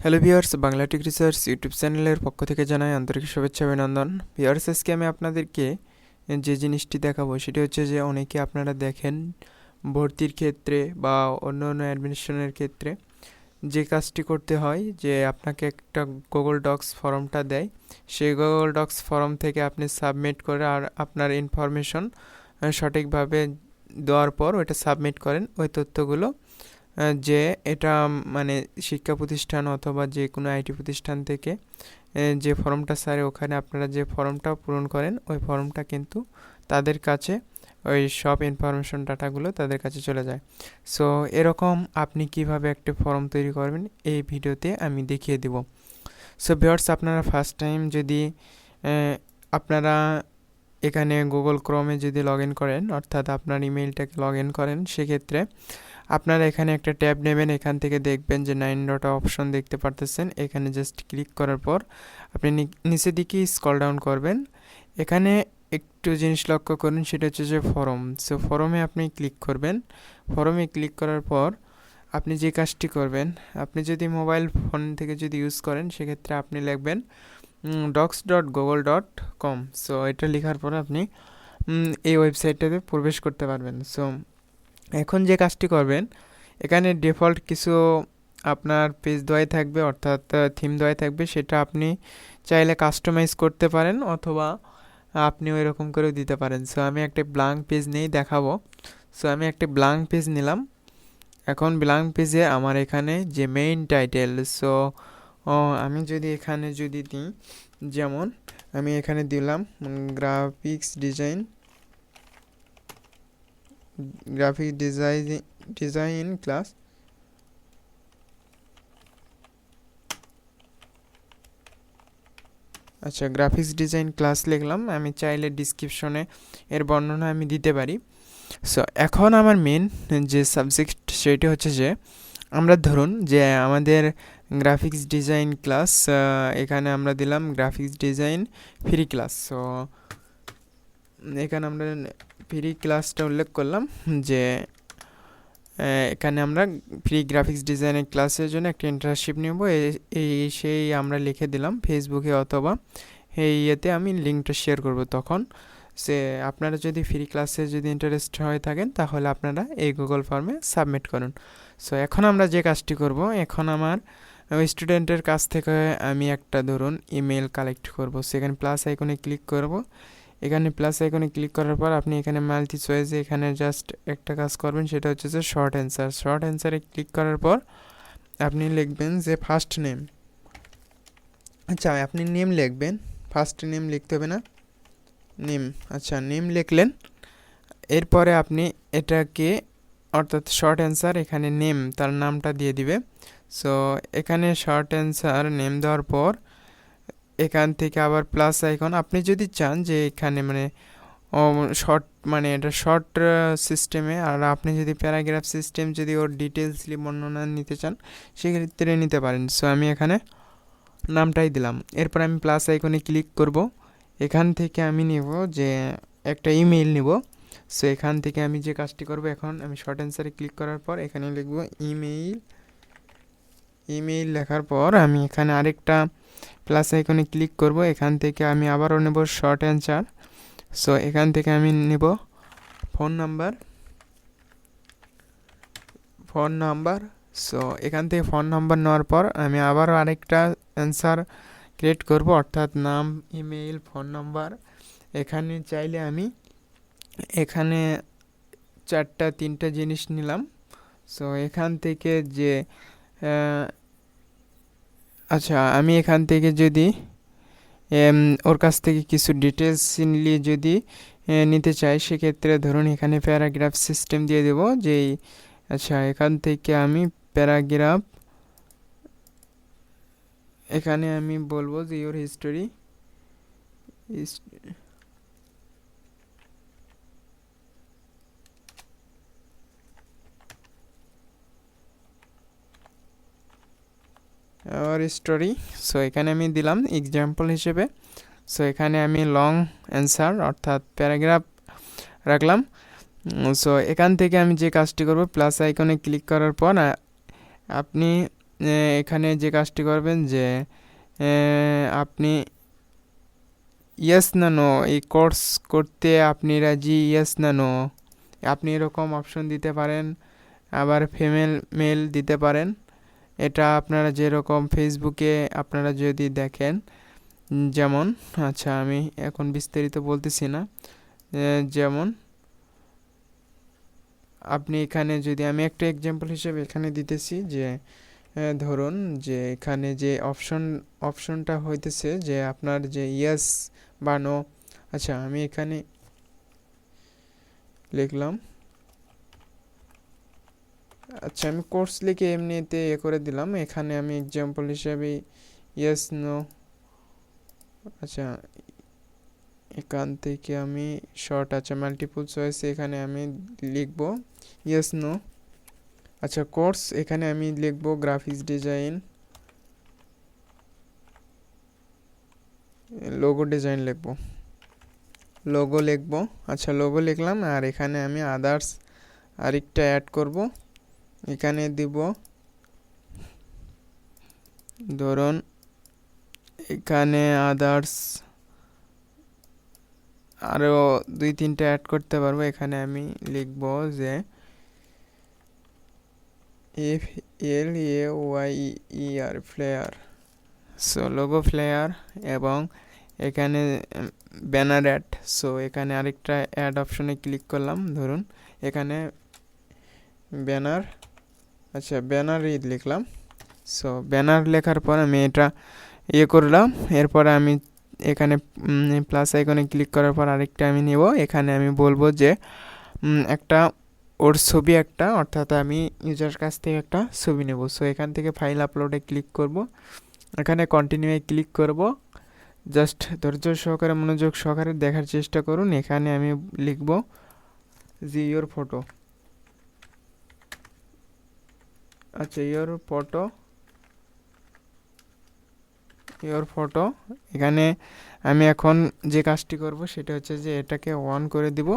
Hello viewers, Bangla tech research YouTube চ্যানেলের পক্ষ থেকে জানাই আন্তরিক শুভেচ্ছা অভিনন্দন। ভিউয়ার্স, আজকে আমি আপনাদেরকে যে জিনিসটি দেখাবো সেটি হচ্ছে যে অনেকে আপনারা দেখেন ভর্তির ক্ষেত্রে বা অন্য অন্য অ্যাডমিশনের ক্ষেত্রে যে কাজটি করতে হয় যে আপনাকে একটা গুগল ডক্স ফর্মটা দেয়, সেই গুগল ডক্স ফর্ম থেকে আপনি সাবমিট করে আর আপনার ইনফরমেশন সঠিকভাবে দেওয়ার পর ওইটা সাবমিট করেন ওই তথ্যগুলো, যে এটা মানে শিক্ষা প্রতিষ্ঠান অথবা যে কোনো আইটি প্রতিষ্ঠান থেকে যে ফর্মটা স্যারে ওখানে আপনারা যে ফর্মটা পূরণ করেন ওই ফর্মটা কিন্তু তাদের কাছে ওই সব ইনফরমেশন ডাটাগুলো তাদের কাছে চলে যায়। সো এরকম আপনি কিভাবে একটা ফর্ম তৈরি করবেন এই ভিডিওতে আমি দেখিয়ে দেব। সো ভিউয়ার্স, আপনারা ফার্স্ট টাইম যদি আপনারা এখানে গুগল ক্রোমে যদি লগ ইন করেন, অর্থাৎ আপনার ইমেইলটাকে লগ ইন করেন, সেক্ষেত্রে আপনারা এখানে একটা ট্যাব নেবেন। এখান থেকে দেখবেন যে 9 ডট অপশন দেখতে পারতেছেন। এখানে জাস্ট ক্লিক করার পর আপনি নিচের দিকে স্ক্রল ডাউন করবেন। এখানে একটু জিনিস লক্ষ্য করুন, সেটা হচ্ছে যে ফর্ম। সো ফর্মে আপনি ক্লিক করবেন। ফর্মে ক্লিক করার পর আপনি যে কাজটি করবেন, আপনি যদি মোবাইল ফোন থেকে যদি ইউজ করেন সেক্ষেত্রে আপনি লিখবেন docs.google.com। সো এটা লেখার পর আপনি এই ওয়েবসাইটটাতে প্রবেশ করতে পারবেন। সো এখন যে কাজটি করবেন, এখানে ডিফল্ট কিছু আপনার পেজ দেওয়াই থাকবে, অর্থাৎ থিম দেওয়াই থাকবে, সেটা আপনি চাইলে কাস্টমাইজ করতে পারেন অথবা আপনি ওই রকম করেও দিতে পারেন। সো আমি একটা ব্ল্যাঙ্ক পেজ নিয়েই দেখাবো। সো আমি একটা ব্ল্যাঙ্ক পেজ নিলাম। এখন ব্ল্যাঙ্ক পেজে আমার এখানে যে মেইন টাইটেল, সো আমি যদি এখানে যদি দিই, যেমন আমি এখানে দিলাম গ্রাফিক ডিজাইন ক্লাস। আচ্ছা, গ্রাফিক্স ডিজাইন ক্লাস লিখলাম। আমি চাইলে ডিসক্রিপশনে এর বর্ণনা আমি দিতে পারি। সো এখন আমার মেন যে সাবজেক্ট সেটি হচ্ছে যে আমরা ধরুন যে আমাদের গ্রাফিক্স ডিজাইন ক্লাস, এখানে আমরা দিলাম graphics design free class. So এখানে আমরা ফ্রি ক্লাসটা উল্লেখ করলাম যে এখানে আমরা ফ্রি গ্রাফিক্স ডিজাইনের ক্লাসের জন্য একটা ইন্টার্নশিপ নেব, সেই আমরা লিখে দিলাম ফেসবুকে অথবা এই ইয়েতে আমি লিঙ্কটা শেয়ার করব। তখন সে আপনারা যদি ফ্রি ক্লাসে যদি ইন্টারেস্ট হয়ে থাকেন তাহলে আপনারা এই গুগল ফর্মে সাবমিট করুন। সো এখন আমরা যে কাজটি করব, এখন আমার স্টুডেন্টের কাছ থেকে আমি একটা ধরুন ইমেল কালেক্ট করব। সেখানে প্লাস আইকনে ক্লিক করব। এখানে প্লাস আইকনে ক্লিক করার পর আপনি এখানে মাল্টি চয়েসে এখানে জাস্ট একটা কাজ করবেন, সেটা হচ্ছে যে শর্ট অ্যান্সারে ক্লিক করার পর আপনি লিখবেন যে ফার্স্ট নেম। আচ্ছা, আপনি নেম লিখবেন, ফার্স্ট নেম লিখতে হবে না, নেম। আচ্ছা, নেম লিখলেন। এরপরে আপনি এটাকে অর্থাৎ শর্ট অ্যান্সার এখানে নেম তার নামটা দিয়ে দিবে। সো এখানে শর্ট অ্যান্সার নেম দেওয়ার পর এখান থেকে আবার প্লাস আইকন, আপনি যদি চান যে এখানে মানে শর্ট মানে এটা শর্ট সিস্টেমে, আর আপনি যদি প্যারাগ্রাফ সিস্টেম যদি ওর ডিটেলসলি বর্ণনা নিতে চান সেক্ষেত্রে নিতে পারেন। সো আমি এখানে নামটাই দিলাম। এরপর আমি প্লাস আইকনে ক্লিক করব। এখান থেকে আমি নেব যে একটা ইমেইল নেব। সো এখান থেকে আমি যে কাজটি করব, এখন আমি শর্ট অ্যান্সারে ক্লিক করার পর এখানে লিখব ইমেইল লেখার পর আমি এখানে আরেকটা প্লাস আইকনে ক্লিক করব। এখান থেকে আমি আবারও নেব শর্ট অ্যান্সার। সো এখান থেকে আমি নেব ফোন নাম্বার। সো এখান থেকে ফোন নাম্বার নেওয়ার পর আমি আবারও আরেকটা অ্যান্সার ক্রিয়েট করব, অর্থাৎ নাম, ইমেইল, ফোন নাম্বার। এখানে চাইলে আমি এখানে 3টা জিনিস নিলাম। সো এখান থেকে যে আচ্ছা, আমি এখান থেকে যদি ওর কাছ থেকে কিছু ডিটেলস নিয়ে যদি নিতে চাই সেক্ষেত্রে ধরুন এখানে প্যারাগ্রাফ সিস্টেম দিয়ে দেব যেই। আচ্ছা, এখান থেকে আমি প্যারাগ্রাফ, এখানে আমি বলবো যে ইওর হিস্টোরি স্টোরি। সো এখানে আমি দিলাম এক্সাম্পল হিসেবে। সো এখানে আমি লং অ্যান্সার অর্থাৎ প্যারাগ্রাফ রাখলাম। সো এখান থেকে আমি যে কাজটি করব, প্লাস আইকনে ক্লিক করার পর আপনি এখানে যে কাজটি করবেন যে আপনি ইয়েস না নো, এই কোর্স করতে আপনি রাজি, ইয়েস না নো, আপনি এরকম অপশন দিতে পারেন। আবার ফিমেল মেল দিতে পারেন। এটা আপনারা যেরকম ফেসবুকে আপনারা যদি দেখেন, যেমন, আচ্ছা আমি এখন বিস্তারিত বলতেছি না, যেমন আপনি এখানে যদি আমি একটা এক্সাম্পল হিসেবে এখানে দিতেছি যে ধরুন যে এখানে যে অপশনটা হইতেছে যে আপনার যে ইয়েস বা নো। আচ্ছা আমি এখানে লিখলাম, আচ্ছা আমি কোর্স লিখে এমনিতে করে দিলাম। এখানে আমি এক্সাম্পল হিসেবে ইয়েস নো, আচ্ছা এখান থেকে আমি শর্ট, আচ্ছা মাল্টিপল চয়েস এখানে আমি লিখব ইয়েস নো। আচ্ছা কোর্স এখানে আমি লিখব গ্রাফিক্স ডিজাইন, লোগো ডিজাইন লিখব, লোগো লিখব। আচ্ছা লোগো লিখলাম। আর এখানে আমি আদার্স আরেকটা অ্যাড করব, এখানে দিব ধরুন এখানে আদার্স আরও 2-3টা অ্যাড করতে পারবো। এখানে আমি লিখব যে FLAYER flyer, so logo flyer. এবং এখানে ব্যানার অ্যাড, সো এখানে আরেকটা অ্যাড অপশনে ক্লিক করলাম, ধরুন এখানে ব্যানার, আচ্ছা ব্যানার লিখলাম। সো ব্যানার লেখার পর আমি এটা করলাম। এরপর আমি এখানে প্লাস আইকনে ক্লিক করার পর আরেকটা আমি নেব। এখানে আমি বলবো যে একটা ওর ছবি একটা, অর্থাৎ আমি ইউজার কাছ থেকে একটা ছবি নেব। সো এখান থেকে ফাইল আপলোডে ক্লিক করব, এখানে কন্টিনিউয়ে ক্লিক করব। জাস্ট ধৈর্য সহকারে মনোযোগ সহকারে দেখার চেষ্টা করুন। এখানে আমি লিখব যে ইয়োর ফটো, আচ্ছা ইয়োর ফটো। এখানে আমি এখন যে কাজটি করব সেটা হচ্ছে যে এটাকে অন করে দিব।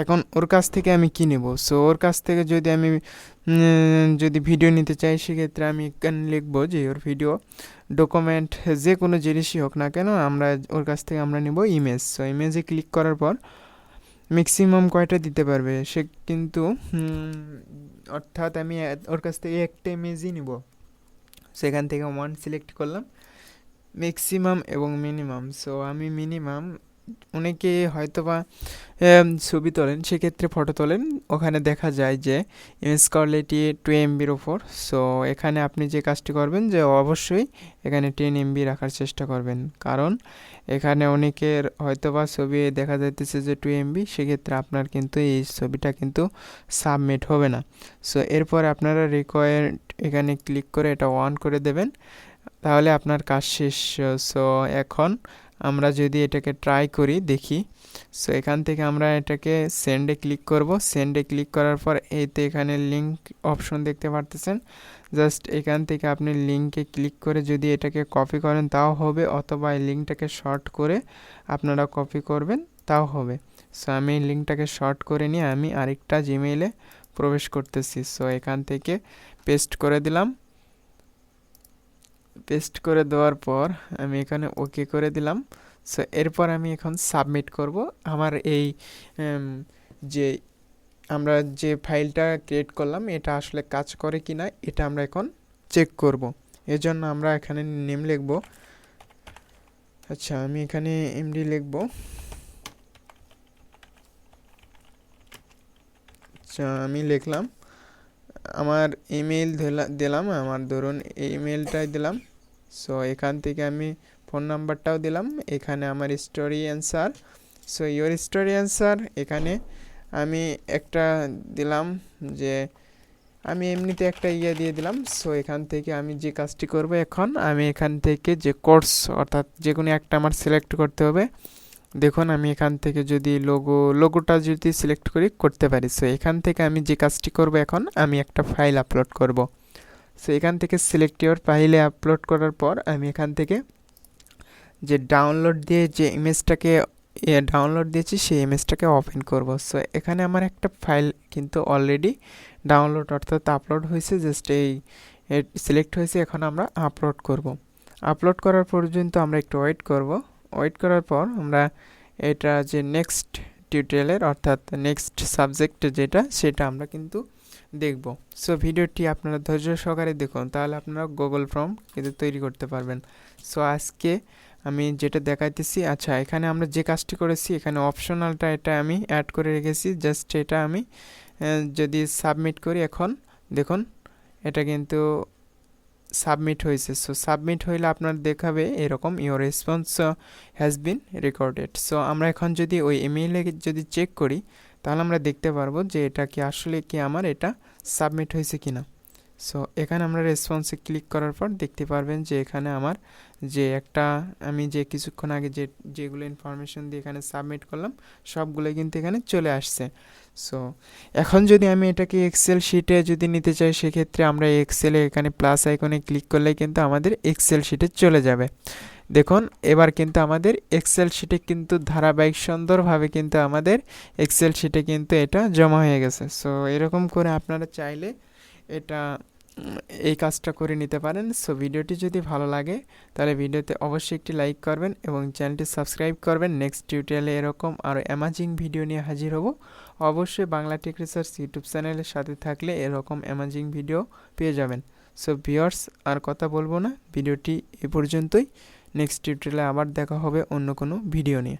এখন ওর কাছ থেকে আমি কি নেব? সো ওর কাছ থেকে যদি আমি যদি ভিডিও নিতে চাই, সেক্ষেত্রে আমি এখানে লিখব যে ওর ভিডিও ডকুমেন্ট, যে কোনো জিনিসই হোক না কেন, আমরা ওর কাছ থেকে আমরা নেব ইমেজ। সো ইমেজে ক্লিক করার পর ম্যাক্সিমাম কয়টা দিতে পারবে সে কিন্তু, অর্থাৎ আমি ওর কাছ থেকে একটা ইমেজই নিব। সেখান থেকে ওয়ান সিলেক্ট করলাম, ম্যাক্সিমাম এবং মিনিমাম। সো আমি মিনিমাম, অনেকে হয়তোবা ছবি তোলেন, সেক্ষেত্রে ফটো তোলেন, ওখানে দেখা যায় যে ইমেজ কোয়ালিটি 2 MBর ওপর। সো এখানে আপনি যে কাজটি করবেন যে অবশ্যই এখানে 10 MB রাখার চেষ্টা করবেন, কারণ এখানে অনেকের হয়তোবা ছবি দেখা যাইতেছে যে 2 MB, সেক্ষেত্রে আপনার কিন্তু এই ছবিটা কিন্তু সাবমিট হবে না। সো এরপর আপনারা রিকোয়ার্ড এখানে ক্লিক করে এটা অন করে দেবেন, তাহলে আপনার কাজ শেষ। সো এখন আমরা যদি এটাকে ট্রাই করি দেখি। সো এখান থেকে আমরা এটাকে সেন্ডে ক্লিক করব। সেন্ডে ক্লিক করার পর এইতে এখানে লিঙ্ক অপশন দেখতে পারতেছেন। জাস্ট এখান থেকে আপনি লিঙ্কে ক্লিক করে যদি এটাকে কপি করেন তাও হবে, অথবা এই লিঙ্কটাকে শর্ট করে আপনারা কপি করবেন তাও হবে। সো আমি এই লিঙ্কটাকে শর্ট করে নিয়ে আমি আরেকটা জিমেইলে প্রবেশ করতেছি। সো এখান থেকে পেস্ট করে দিলাম। পেস্ট করে দেওয়ার পর আমি এখানে ওকে করে দিলাম। সো এরপর আমি এখন সাবমিট করব। আমার এই যে আমরা যে ফাইলটা ক্রিয়েট করলাম এটা আসলে কাজ করে কিনা এটা আমরা এখন চেক করব। এজন্য আমরা এখানে নেম লিখব। আচ্ছা আমি এখানে এমডি লিখব। আচ্ছা আমি লিখলাম, আমার ইমেল দিলাম, আমার ধরুন এই ইমেলটাই দিলাম। সো এখান থেকে আমি ফোন নাম্বারটাও দিলাম। এখানে আমার story answer, so your story answer. এখানে আমি একটা দিলাম যে আমি এমনিতে একটা দিয়ে দিলাম। সো এখান থেকে আমি যে কাজটি করব, এখন আমি এখান থেকে যে কোর্স, অর্থাৎ যে কোনো একটা আমার সিলেক্ট করতে হবে। দেখুন আমি এখান থেকে যদি লোগোটা যদি সিলেক্ট করতে পারি। সো এখান থেকে আমি যে কাজটি করব, এখন আমি একটা ফাইল আপলোড করব। সো এখান থেকে সিলেক্ট ইওর ফাইলে আপলোড করার পর আমি এখান থেকে যে ডাউনলোড দিয়ে যে ইমেজটাকে ডাউনলোড দিয়েছি সেই ইমেজটাকে ওপেন করব। সো এখানে আমার একটা ফাইল কিন্তু অলরেডি ডাউনলোড অর্থাৎ আপলোড হয়েছে, জাস্ট এই সিলেক্ট হয়েছে, এখন আমরা আপলোড করব। আপলোড করার পর্যন্ত আমরা একটু ওয়েট করব। ওয়েট করার পর আমরা এটা যে নেক্সট টিউটোরিয়ালের অর্থাৎ নেক্সট সাবজেক্ট যেটা সেটা আমরা কিন্তু দেখব। সো ভিডিওটি আপনারা ধৈর্য সহকারে দেখুন, তাহলে আপনারা গুগল ফর্ম কিন্তু তৈরি করতে পারবেন। সো আজকে আমি যেটা দেখাইতেছি, আচ্ছা এখানে আমরা যে কাজটি করেছি এখানে অপশনালটা এটা আমি অ্যাড করে রেখেছি, জাস্ট এটা আমি যদি সাবমিট করি, এখন দেখুন এটা কিন্তু সাবমিট হয়েছে। সো সাবমিট হইলে আপনার দেখাবে এরকম your response has been recorded. So আমরা এখন যদি ওই ইমেইলে যদি চেক করি তাহলে আমরা দেখতে পারবো যে এটা কি আসলে কি আমার এটা সাবমিট হয়েছে কিনা। সো এখানে আমরা রেসপন্সে ক্লিক করার পর দেখতে পারবেন যে এখানে আমার যে একটা আমি যে কিছুক্ষণ আগে যেগুলো ইনফরমেশন দিয়ে এখানে সাবমিট করলাম সবগুলো কিন্তু এখানে চলে আসছে। সো এখন যদি আমি এটাকে এক্সেল শিটে যদি নিতে চাই, সেক্ষেত্রে আমরা এক্সেলে এখানে প্লাস আইকনে ক্লিক করলে কিন্তু আমাদের এক্সেল শিটে চলে যাবে। দেখুন এবার কিন্তু আমাদের এক্সেল শিটে কিন্তু ধারাবাহিক সুন্দরভাবে কিন্তু আমাদের এক্সেল শিটে কিন্তু এটা জমা হয়ে গেছে। সো এরকম করে আপনারা চাইলে এটা এই কাজটা করে নিতে পারেন। সো ভিডিওটি যদি ভালো লাগে তাহলে ভিডিওতে অবশ্যই একটি লাইক করবেন এবং চ্যানেলটি সাবস্ক্রাইব করবেন। নেক্সট টিউটোরিয়ালে এরকম আরও অ্যামাজিং ভিডিও নিয়ে হাজির হব। অবশ্যই বাংলা টেক রিসার্চ ইউটিউব চ্যানেলের সাথে থাকলে এরকম অ্যামাজিং ভিডিও পেয়ে যাবেন। সো ভিউয়ার্স আর কথা বলবো না, ভিডিওটি এ পর্যন্তই। নেক্সট টিউটোরিয়ালে আবার দেখা হবে অন্য কোনো ভিডিও নিয়ে।